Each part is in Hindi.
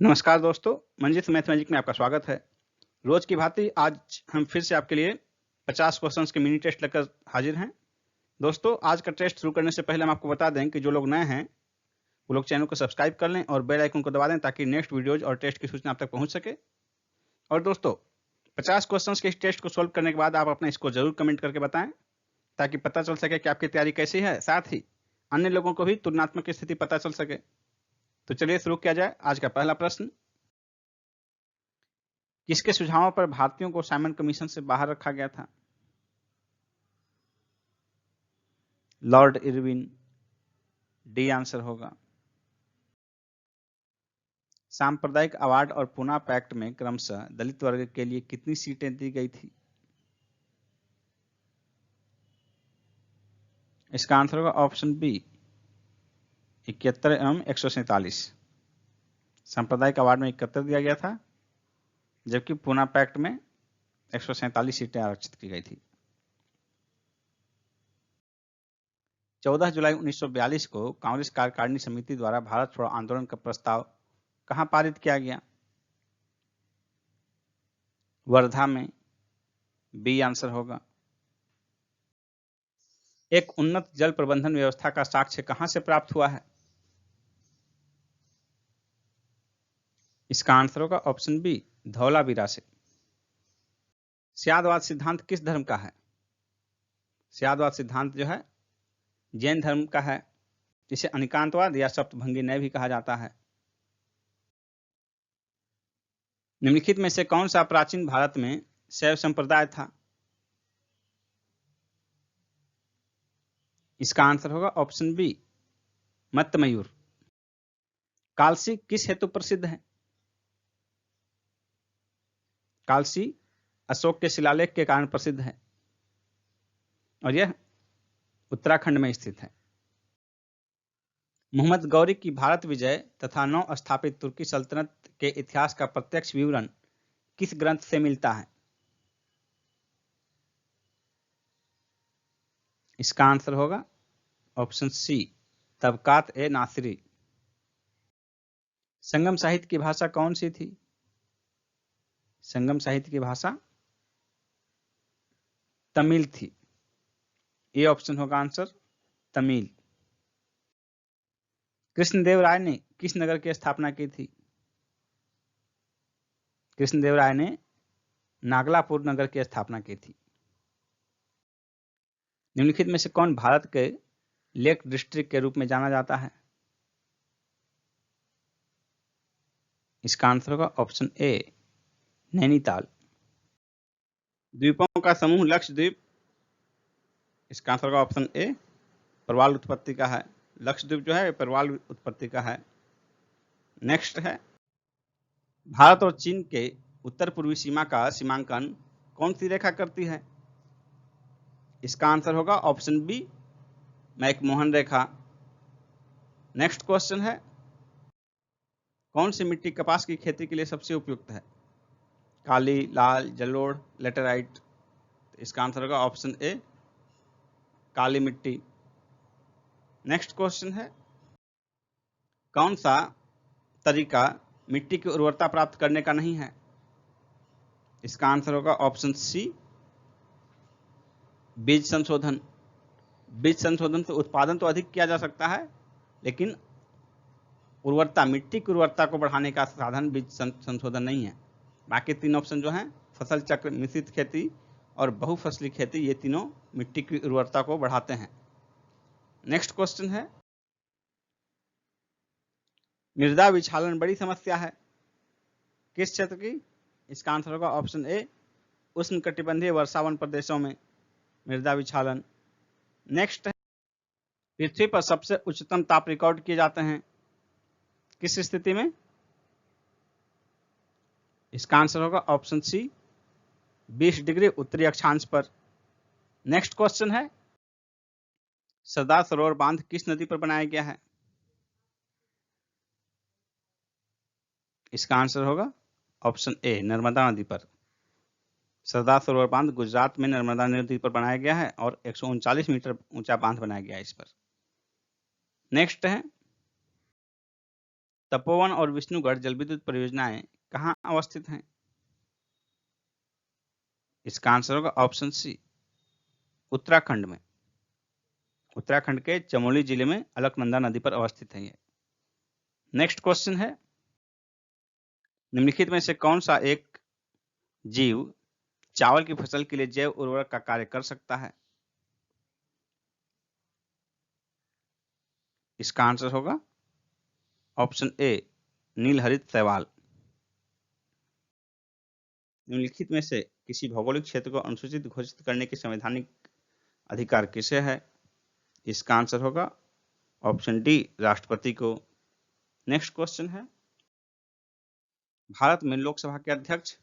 नमस्कार दोस्तों, मंजित मैथमेटिक में आपका स्वागत है। रोज की भांति आज हम फिर से आपके लिए 50 क्वेश्चंस के मिनी टेस्ट लेकर हाजिर हैं। दोस्तों, आज का टेस्ट शुरू करने से पहले हम आपको बता दें कि जो लोग नए हैं वो लोग चैनल को सब्सक्राइब कर लें और बेल आइकन को दबा दें ताकि नेक्स्ट वीडियोज और टेस्ट की सूचना आप तक पहुंच सके। और दोस्तों, 50 क्वेश्चंस के इस टेस्ट को सोल्व करने के बाद आप अपने इसको जरूर कमेंट करके बताएं ताकि पता चल सके कि आपकी तैयारी कैसी है, साथ ही अन्य लोगों को भी तुलनात्मक स्थिति पता चल सके। तो चलिए शुरू किया जाए। आज का पहला प्रश्न, किसके सुझावों पर भारतीयों को साइमन कमीशन से बाहर रखा गया था? Lord Irwin. डी आंसर होगा। सांप्रदायिक अवार्ड और पूना पैक्ट में क्रमशः दलित वर्ग के लिए कितनी सीटें दी गई थी? इसका आंसर होगा ऑप्शन बी, 71 एवं 147। सांप्रदायिक अवार्ड में 71 दिया गया था, जबकि पूना पैक्ट में 147 सीटें आरक्षित की गई थी। 14 जुलाई 1942 को कांग्रेस कार्यकारिणी समिति द्वारा भारत छोड़ो आंदोलन का प्रस्ताव कहां पारित किया गया? वर्धा में। बी आंसर होगा। एक उन्नत जल प्रबंधन व्यवस्था का साक्ष्य कहां से प्राप्त हुआ है? इसका आंसर होगा ऑप्शन बी, धौलावीरा से। स्यादवाद सिद्धांत किस धर्म का है? स्यादवाद सिद्धांत जो है जैन धर्म का है। इसे अनिकांतवाद या सप्तभंगी न्याय भी कहा जाता है। निम्नलिखित में से कौन सा प्राचीन भारत में शैव संप्रदाय था? इसका आंसर होगा ऑप्शन बी, मत्तमयूर। कालसी किस हेतु प्रसिद्ध है? कालसी अशोक के शिलालेख के कारण प्रसिद्ध है और यह उत्तराखंड में स्थित है। मोहम्मद गौरी की भारत विजय तथा नव स्थापित तुर्की सल्तनत के इतिहास का प्रत्यक्ष विवरण किस ग्रंथ से मिलता है? इसका आंसर होगा ऑप्शन सी, तबकात ए नासिरी। संगम साहित्य की भाषा कौन सी थी? संगम साहित्य की भाषा तमिल थी। ये ऑप्शन होगा आंसर, तमिल। कृष्णदेव राय ने किस नगर की स्थापना की थी? कृष्णदेव राय ने नागलापुर नगर की स्थापना की थी। निम्नलिखित में से कौन भारत के लेक डिस्ट्रिक्ट के रूप में जाना जाता है? इसका आंसर होगा ऑप्शन ए, नैनीताल। द्वीपों का समूह लक्षद्वीप। इसका आंसर होगा ऑप्शन ए, प्रवाल उत्पत्ति का है। लक्षद्वीप जो है प्रवाल उत्पत्ति का है। नेक्स्ट है, भारत और चीन के उत्तर पूर्वी सीमा का सीमांकन कौन सी रेखा करती है? इसका आंसर होगा ऑप्शन बी, मैकमोहन रेखा। नेक्स्ट क्वेश्चन है, कौन सी मिट्टी कपास की खेती के लिए सबसे उपयुक्त है? काली, लाल, जलोढ़, लेटेराइट। इसका आंसर होगा ऑप्शन ए, काली मिट्टी। नेक्स्ट क्वेश्चन है, कौन सा तरीका मिट्टी की उर्वरता प्राप्त करने का नहीं है? इसका आंसर होगा ऑप्शन सी, बीज संशोधन। बीज संशोधन से उत्पादन तो अधिक किया जा सकता है, लेकिन उर्वरता, मिट्टी की उर्वरता को बढ़ाने का साधन बीज संशोधन नहीं है। बाकी तीन ऑप्शन जो हैं, फसल चक्र, मिश्रित खेती और बहुफसली खेती, ये तीनों मिट्टी की उर्वरता को बढ़ाते हैं। नेक्स्ट क्वेश्चन है, मृदा विक्षालन बड़ी समस्या है किस क्षेत्र की? इसका आंसर होगा ऑप्शन ए, उष्णकटिबंधीय वर्षावन प्रदेशों में मृदा विक्षालन। नेक्स्ट है, पृथ्वी पर सबसे उच्चतम ताप रिकॉर्ड किए जाते हैं किस स्थिति में? इसका आंसर होगा ऑप्शन सी, 20 डिग्री उत्तरी अक्षांश पर। नेक्स्ट क्वेश्चन है, सरदार सरोवर बांध किस नदी पर बनाया गया है? इसका आंसर होगा ऑप्शन ए, नर्मदा नदी पर। सरदार सरोवर बांध गुजरात में नर्मदा नदी पर बनाया गया है और 139 मीटर ऊंचा बांध बनाया गया है इस पर। नेक्स्ट है, तपोवन और विष्णुगढ़ जल विद्युत परियोजनाएं कहाँ अवस्थित हैं? इसका आंसर होगा ऑप्शन सी, उत्तराखंड में। उत्तराखंड के चमोली जिले में अलकनंदा नदी पर अवस्थित है ये। नेक्स्ट क्वेश्चन है, निम्नलिखित में से कौन सा एक जीव चावल की फसल के लिए जैव उर्वरक का कार्य कर सकता है? इसका आंसर होगा ऑप्शन ए, नीलहरित शैवाल। निम्नलिखित में से किसी भौगोलिक क्षेत्र को अनुसूचित घोषित करने की संवैधानिक अधिकार किसे है? इसका आंसर होगा ऑप्शन डी, राष्ट्रपति को। नेक्स्ट क्वेश्चन है, भारत में लोकसभा के अध्यक्ष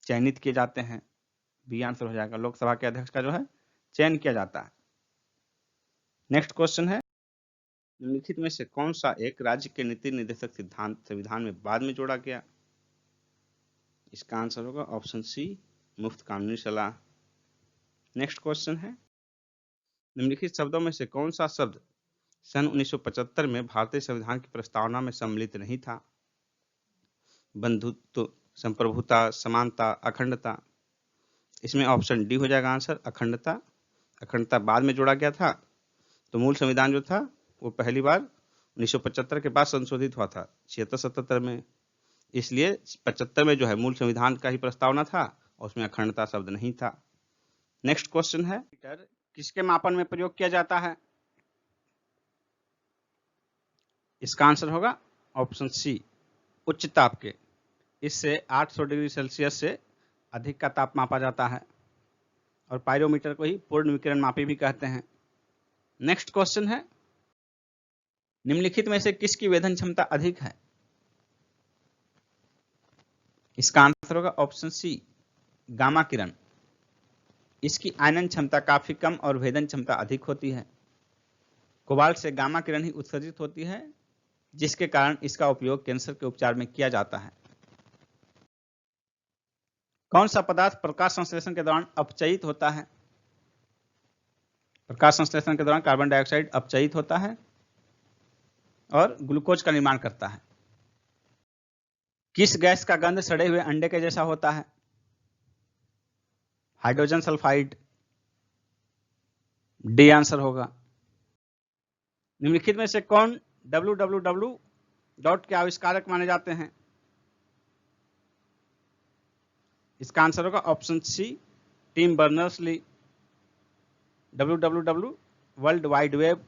चयनित किए जाते हैं। बी आंसर हो जाएगा, लोकसभा के अध्यक्ष का जो है चयन किया जाता है। नेक्स्ट क्वेश्चन है, निम्नलिखित में से कौन सा एक राज्य के नीति निर्देशक सिद्धांत संविधान में बाद में जोड़ा गया? इसका आंसर होगा ऑप्शन सी, मुफ्त कानूनी सलाह। नेक्स्ट क्वेश्चन है, निम्नलिखित शब्दों में से कौन सा शब्द सन 1975 में भारतीय संविधान की प्रस्तावना में सम्मिलित नहीं था? बंधुत्व, संप्रभुता, समानता, अखंडता। इसमें ऑप्शन डी हो जाएगा आंसर, अखंडता। अखंडता बाद में जोड़ा गया था, तो मूल संविधान जो था वो पहली बार 1975 के बाद संशोधित हुआ था 76-77 में, इसलिए 75 में जो है मूल संविधान का ही प्रस्तावना था और उसमें अखंडता शब्द नहीं था। नेक्स्ट क्वेश्चन है, मीटर किसके मापन में प्रयोग किया जाता है? इसका आंसर होगा ऑप्शन सी, उच्च ताप के। इससे 800 डिग्री सेल्सियस से अधिक का ताप मापा जाता है और पायरोमीटर को ही पूर्ण विकिरण मापी भी कहते हैं। नेक्स्ट क्वेश्चन है, निम्नलिखित में से किसकी वेधन क्षमता अधिक है? इसका आंसर होगा ऑप्शन सी, गामा किरण। इसकी आयनन क्षमता काफी कम और भेदन क्षमता अधिक होती है। कोबाल्ट से गामा किरण ही उत्सर्जित होती है, जिसके कारण इसका उपयोग कैंसर के उपचार में किया जाता है। कौन सा पदार्थ प्रकाश संश्लेषण के दौरान अपचयित होता है? प्रकाश संश्लेषण के दौरान कार्बन डाइऑक्साइड अपचयित होता है और ग्लूकोज का निर्माण करता है। किस गैस का गंध सड़े हुए अंडे के जैसा होता है? Hydrogen sulphide. डी आंसर होगा। निम्नलिखित में से कौन www डॉट के आविष्कारक माने जाते हैं? इसका आंसर होगा option C, Tim Berners-Lee. www world wide web.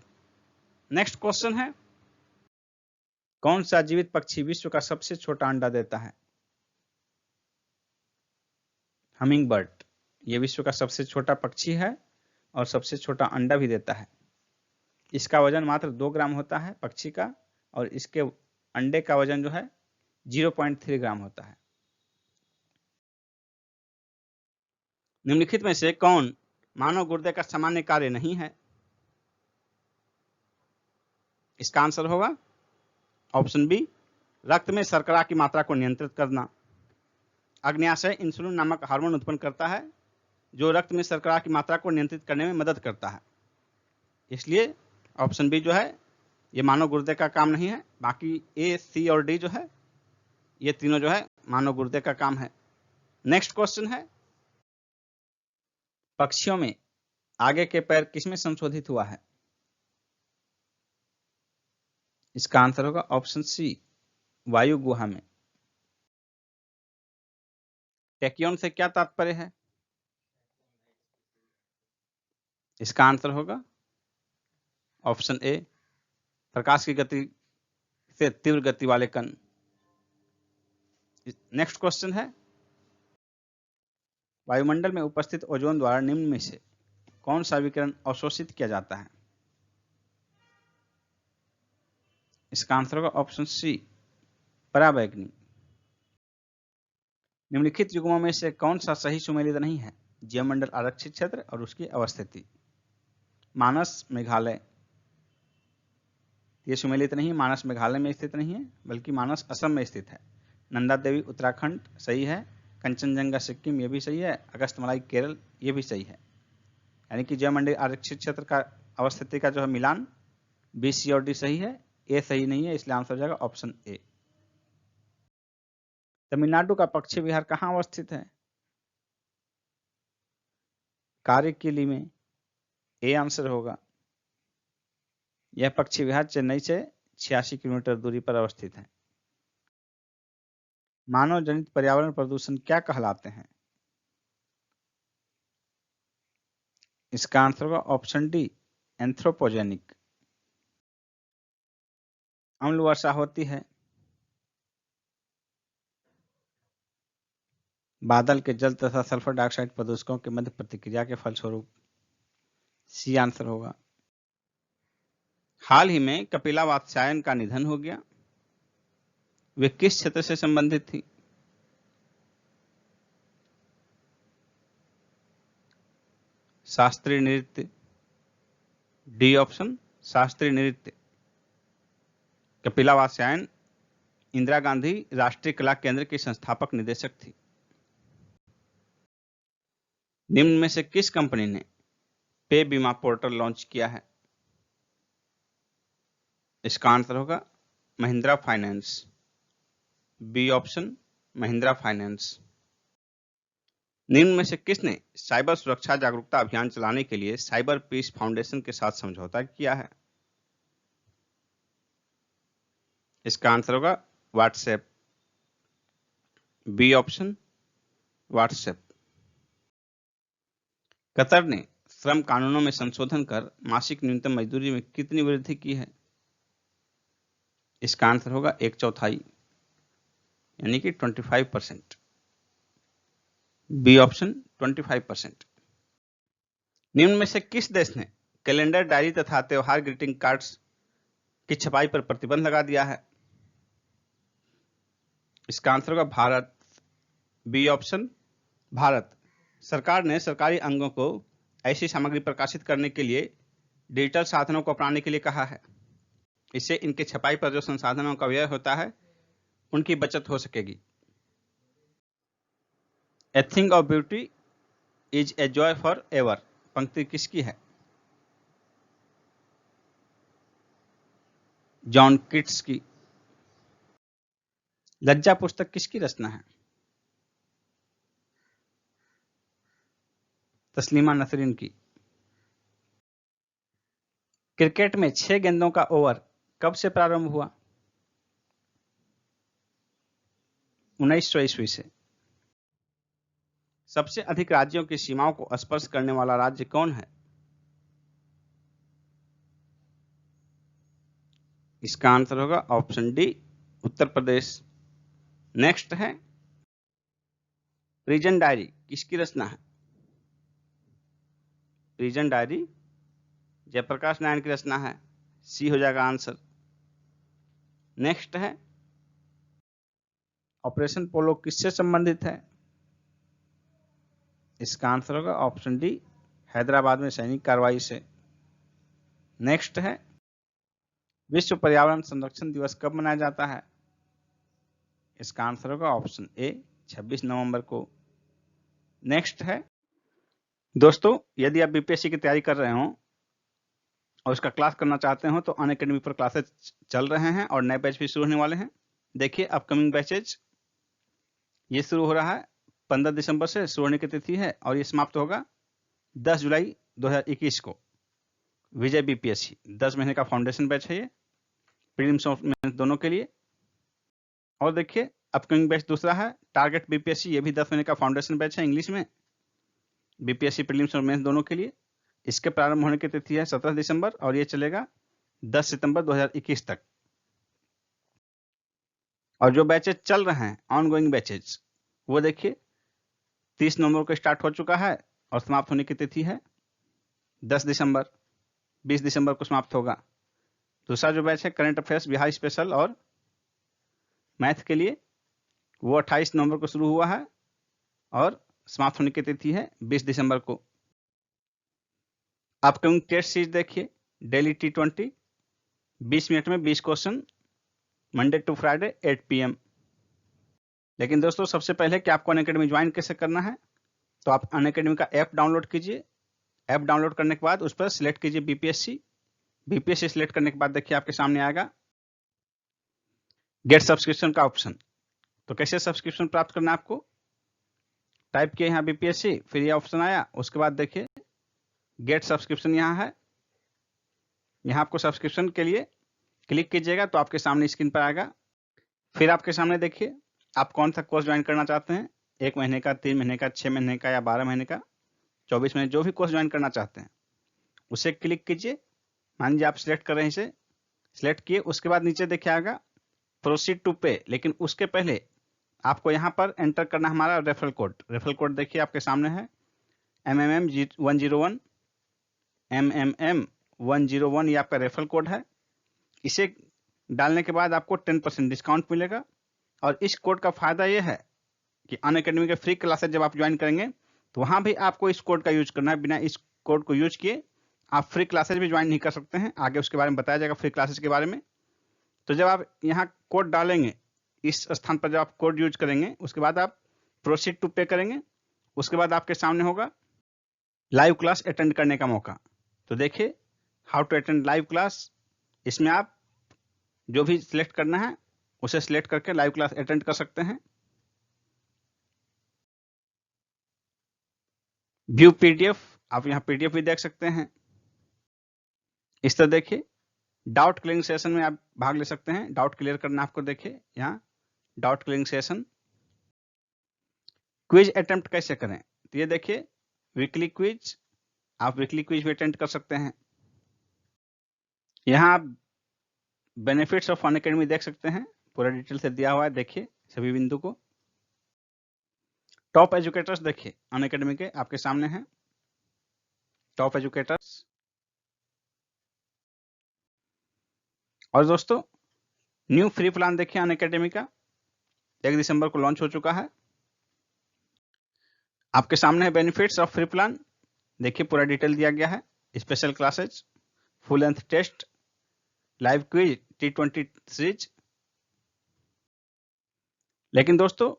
Next question है, कौन सा जीवित पक्षी विश्व का सबसे छोटा अंडा देता है? Humming bird. यह विश्व का सबसे छोटा पक्षी है और सबसे छोटा अंडा भी देता है। इसका वजन मात्र 2 ग्राम होता है पक्षी का, और इसके अंडे का वजन जो है 0.3 ग्राम होता है। निम्नलिखित में से कौन मानव गुर्दे का सामान्य कार्य नहीं है? इसका आंसर होगा ऑप्शन बी, रक्त में शर्करा की मात्रा को नियंत्रित करना। अग्न्याशय इंसुलिन नामक हार्मोन उत्पन्न करता है जो रक्त में शर्करा की मात्रा को नियंत्रित करने में मदद करता है। इसलिए ऑप्शन बी जो है ये मानव गुर्दे का काम नहीं है। बाकी ए, सी और डी जो है ये तीनों जो है मानव गुर्दे का काम है। नेक्स्ट क्वेश्चन है, पक्षियों में आगे के पैर किसमें संशोधित हुआ है? इसका आंसर होगा ऑप्शन सी, वायु गुहा में। टैक्योन से क्या तात्पर्य है? इसका आंसर होगा ऑप्शन ए, प्रकाश की गति से तीव्र गति वाले कण। नेक्स्ट क्वेश्चन है, वायुमंडल में उपस्थित ओजोन द्वारा निम्न में से कौन सा विकिरण अवशोषित किया जाता है? इसका आंसर होगा ऑप्शन सी, पराबैंगनी। निम्नलिखित युग्मों में से कौन सा सही सुमेलित नहीं है? जीवमंडल आरक्षित क्षेत्र और उसकी अवस्थिति। मानस मेघालय, ये सुमेलित नहीं है। मानस मेघालय में स्थित नहीं है, बल्कि मानस असम में स्थित है। नंदा देवी उत्तराखंड सही है। कंचनजंगा सिक्किम ये भी सही है। अगस्तमलाई केरल ये भी सही है। यानी कि जयमंडी आरक्षित क्षेत्र का अवस्थिति का जो है मिलान बी, सी और डी सही है। ए सही नहीं है, इसलिए आंसर हो जाएगा ऑप्शन ए। तमिलनाडु का पक्षी विहार कहाँ अवस्थित है? कारिकिली में, ए आंसर होगा। यह पक्षी विहार चेन्नई से 86 किलोमीटर दूरी पर अवस्थित है। मानव जनित पर्यावरण प्रदूषण क्या कहलाते हैं? इसका आंसर होगा ऑप्शन डी, एंथ्रोपोजेनिक। अम्ल वर्षा होती है बादल के जल तथा सल्फर डाइऑक्साइड प्रदूषकों के मध्य प्रतिक्रिया के फलस्वरूप, सी आंसर होगा। हाल ही में कपिला वात्स्यायन का निधन हो गया, वे किस क्षेत्र से संबंधित थी? शास्त्रीय नृत्य, डी ऑप्शन शास्त्रीय नृत्य। कपिला वात्स्यायन इंदिरा गांधी राष्ट्रीय कला केंद्र की संस्थापक निदेशक थी। निम्न में से किस कंपनी ने पे बीमा पोर्टल लॉन्च किया है? इसका आंसर होगा Mahindra finance, B option Mahindra finance. निम्न में से किसने साइबर सुरक्षा जागरूकता अभियान चलाने के लिए साइबर पीस फाउंडेशन के साथ समझौता किया है? इसका आंसर होगा WhatsApp, B option WhatsApp. Qatar ने श्रम कानूनों में संशोधन कर मासिक न्यूनतम मजदूरी में कितनी वृद्धि की है? इसका आंसर होगा 1/4, यानी कि 25%, बी ऑप्शन 25%। निम्न में से किस देश ने कैलेंडर डायरी तथा त्योहार ग्रीटिंग कार्ड्स की छपाई पर प्रतिबंध लगा दिया है? इसका आंसर होगा भारत, बी ऑप्शन भारत। सरकार ने सरकारी अंगों को ऐसी सामग्री प्रकाशित करने के लिए डिजिटल साधनों को अपनाने के लिए कहा है। इससे इनके छपाई पर जो संसाधनों का व्यय होता है उनकी बचत हो सकेगी। A thing of beauty is a joy for ever पंक्ति किसकी है? जॉन किट्स की। लज्जा पुस्तक किसकी रचना है? तस्लीमा नसरीन की। क्रिकेट में 6 गेंदों का ओवर कब से प्रारंभ हुआ? 1900 ईस्वी से। सबसे अधिक राज्यों की सीमाओं को स्पर्श करने वाला राज्य कौन है? इसका आंसर होगा option D, Uttar Pradesh. Next है प्रिजन डायरी किसकी रचना है? प्रिजन डायरी जयप्रकाश नारायण की रचना है, सी हो जाएगा आंसर। नेक्स्ट है ऑपरेशन पोलो किससे संबंधित है? इसका आंसर होगा ऑप्शन डी, हैदराबाद में सैनिक कार्रवाई से। नेक्स्ट है विश्व पर्यावरण संरक्षण दिवस कब मनाया जाता है? इसका आंसर होगा ऑप्शन ए, 26 नवंबर को। नेक्स्ट है दोस्तों, यदि आप बीपीएससी की तैयारी कर रहे हो और उसका क्लास करना चाहते हो तो अनअकैडमी पर क्लासेस चल रहे हैं और नए बैच भी शुरू होने वाले हैं। देखिए अपकमिंग बैचेज ये शुरू हो रहा है 15 दिसंबर से शुरू होने की तिथि है और ये समाप्त होगा 10 जुलाई 2021 को। विजय बीपीएससी 10 महीने का फाउंडेशन बैच है ये, प्रीलिम्स और मेंस दोनों के लिए। और देखिए अपकमिंग बैच दूसरा है टारगेट बीपीएससी, ये भी 10 महीने का फाउंडेशन बैच है इंग्लिश में, बीपीएससी प्रीलिम्स और मेंस दोनों के लिए। इसके प्रारंभ होने की तिथि है 17 दिसंबर और ये चलेगा 10 सितंबर 2021 तक। और जो बैचेज चल रहे हैं ऑनगोइंग बैचेज वो देखिए 30 नवंबर को स्टार्ट हो चुका है और समाप्त होने की तिथि है 10 दिसंबर, 20 दिसंबर को समाप्त होगा। दूसरा जो बैच है करंट अफेयर्स बिहार स्पेशल और मैथ के लिए वो 28 नवंबर को शुरू हुआ है और समाप्त होने की तिथि है 20 दिसंबर को। अपकमिंग टेस्ट सीरीज देखिए डेली T20 20 मिनट में 20 question, Monday to Friday 8 PM। लेकिन दोस्तों सबसे पहले कि आपको अनअकैडमी ज्वाइन कैसे करना है, तो आप अनअकैडमी का ऐप डाउनलोड कीजिए। ऐप डाउनलोड करने के बाद उस पर सिलेक्ट कीजिए बीपीएससी। बीपीएससी सिलेक्ट करने के बाद देखिए आपके सामने आएगा गेट सब्सक्रिप्शन का ऑप्शन। तो कैसे सब्सक्रिप्शन प्राप्त करना है आपको, टाइप किए यहाँ बीपीएससी, फिर ये ऑप्शन आया, उसके बाद देखिए गेट सब्सक्रिप्शन यहाँ है, यहाँ आपको सब्सक्रिप्शन के लिए क्लिक कीजिएगा तो आपके सामने स्क्रीन पर आएगा। फिर आपके सामने देखिए आप कौन सा कोर्स ज्वाइन करना चाहते हैं, 1 महीने का, 3 महीने का, 6 महीने का या 12 महीने का, 24 महीने, जो भी कोर्स ज्वाइन करना चाहते हैं उसे क्लिक कीजिए। मान लीजिए आप सिलेक्ट कर रहे हैं इसे, सिलेक्ट किए, उसके बाद नीचे देखिए आएगा प्रोसीड टू पे, लेकिन उसके पहले आपको यहाँ पर एंटर करना हमारा रेफरल कोड। रेफरल कोड देखिए आपके सामने है MMM101, MMM101, ये आपका रेफरल कोड है। इसे डालने के बाद आपको 10% डिस्काउंट मिलेगा। और इस कोड का फायदा ये है कि अनअकैडमी के फ्री क्लासेस जब आप ज्वाइन करेंगे तो वहां भी आपको इस कोड का यूज करना है। बिना इस कोड को यूज किए आप फ्री क्लासेस भी ज्वाइन नहीं कर सकते हैं। आगे उसके बारे में बताया जाएगा फ्री क्लासेस के बारे में। तो जब आप यहाँ कोड डालेंगे, इस स्थान पर जब आप कोड यूज करेंगे, उसके बाद आप प्रोसीड टू पे करेंगे, उसके बाद आपके सामने होगा लाइव क्लास अटेंड करने का मौका। तो देखिए how to attend live class, इसमें आप जो भी सिलेक्ट करना है उसे सिलेक्ट करके लाइव क्लास अटेंड कर सकते हैं। व्यू पीडीएफ, आप यहाँ पीडीएफ भी देख सकते हैं। इस तरह देखिए डाउट क्लियरिंग सेशन में आप भाग ले सकते हैं। डाउट क्लियर करना आपको, देखिए यहाँ doubt clearing session. Quiz attempt कैसे करें, तो ये देखिए वीकली क्विज, आप वीकली क्विज भी अटेंड कर सकते हैं। यहाँ आप बेनिफिट्स ऑफ अनअकैडमी देख सकते हैं, पूरा डिटेल से दिया हुआ है, देखिए सभी बिंदु को। टॉप एजुकेटर्स देखिए अनअकैडमी के आपके सामने हैं, टॉप एजुकेटर्स। और दोस्तों न्यू फ्री प्लान देखिए अनअकैडमी का 1 दिसंबर को लॉन्च हो चुका है। आपके सामने है बेनिफिट्स ऑफ फ्री प्लान, देखिए पूरा डिटेल दिया गया है। Special classes, full length test, live quiz, T20 सीरीज। लेकिन दोस्तों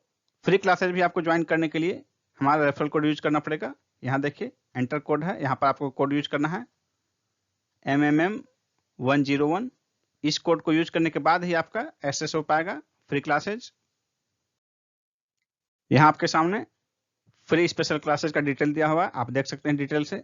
फ्री क्लासेज भी आपको ज्वाइन करने के लिए हमारा रेफरल कोड यूज करना पड़ेगा। यहाँ देखिए एंटर कोड है, यहाँ पर आपको कोड यूज करना है MMM101। इस कोड को यूज करने के बाद ही आपका एक्सेस हो पाएगा फ्री क्लासेज। यहाँ आपके सामने फ्री स्पेशल क्लासेज का डिटेल दिया हुआ है, आप देख सकते हैं डिटेल से।